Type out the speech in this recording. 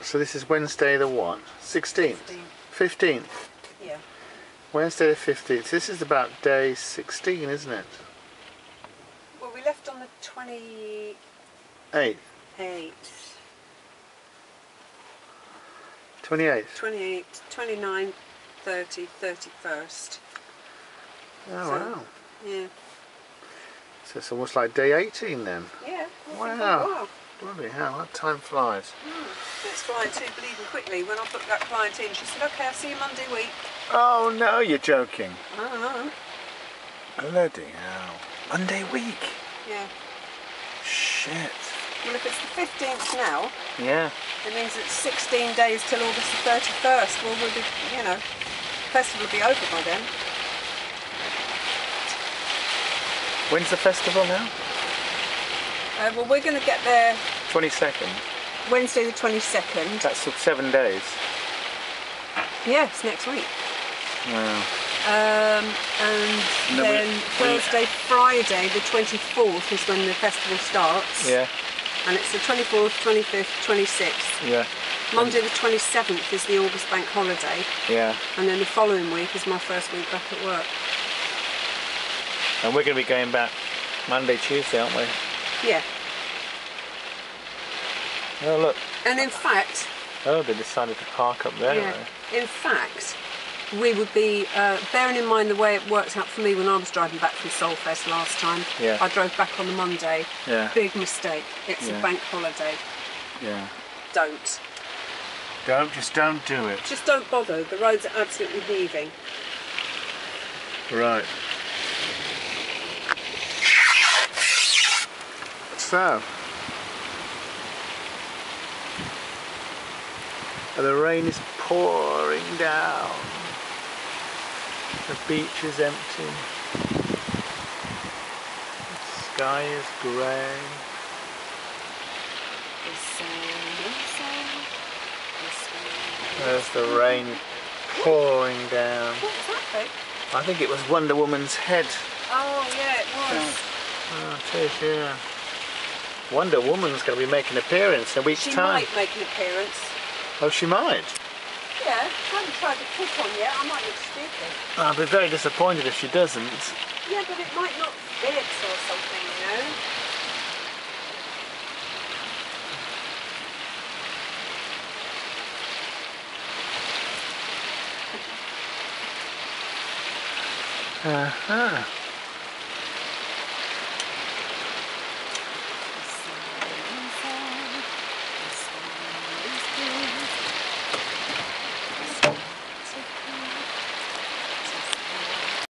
So this is Wednesday the what? 16th? 15th? Yeah. Wednesday the 15th. This is about day 16, isn't it? Well, we left on the 28th. 28th? 28th, 29th, 30th, 31st. Oh, wow. Yeah. So it's almost like day 18 then. Yeah. Wow. Bloody hell, that time flies. It's flying too bleeding quickly. When I booked that client in, she said, okay, I'll see you Monday week. Oh no, you're joking. Oh. Bloody hell. Monday week? Yeah. Shit. Well, if it's the 15th now, yeah, it means it's 16 days till August the 31st. Well, we'll be, you know, the festival will be over by then. When's the festival now? Well, we're going to get there 22nd. Wednesday the 22nd. That's 7 days. Yeah, it's next week. Wow. And then Thursday, Friday the 24th is when the festival starts. Yeah. And it's the 24th, 25th, 26th. Yeah. Monday the 27th is the August bank holiday. Yeah. And then the following week is my first week back at work. And we're going to be going back Monday, Tuesday, aren't we? Yeah. Oh, look. And in fact... Oh, they decided to park up there. Yeah. In fact, we would be, bearing in mind the way it worked out for me when I was driving back from Soulfest last time. Yeah. I drove back on the Monday. Yeah. Big mistake. It's a bank holiday. Yeah. Don't. Just don't do it. Just don't bother. The roads are absolutely heaving. Right. So, the rain is pouring down. The beach is empty. The sky is grey. There's the rain pouring down. What was that, babe? I think it was Wonder Woman's head. Oh, yeah, it was. Oh, it is, yeah. Wonder Woman's going to be making an appearance in a week's time. She might make an appearance. Oh, she might? Yeah, I haven't tried to pick on yet. I might look stupid. I'll be very disappointed if she doesn't. Yeah, but it might not fit or something, you know? Uh-huh.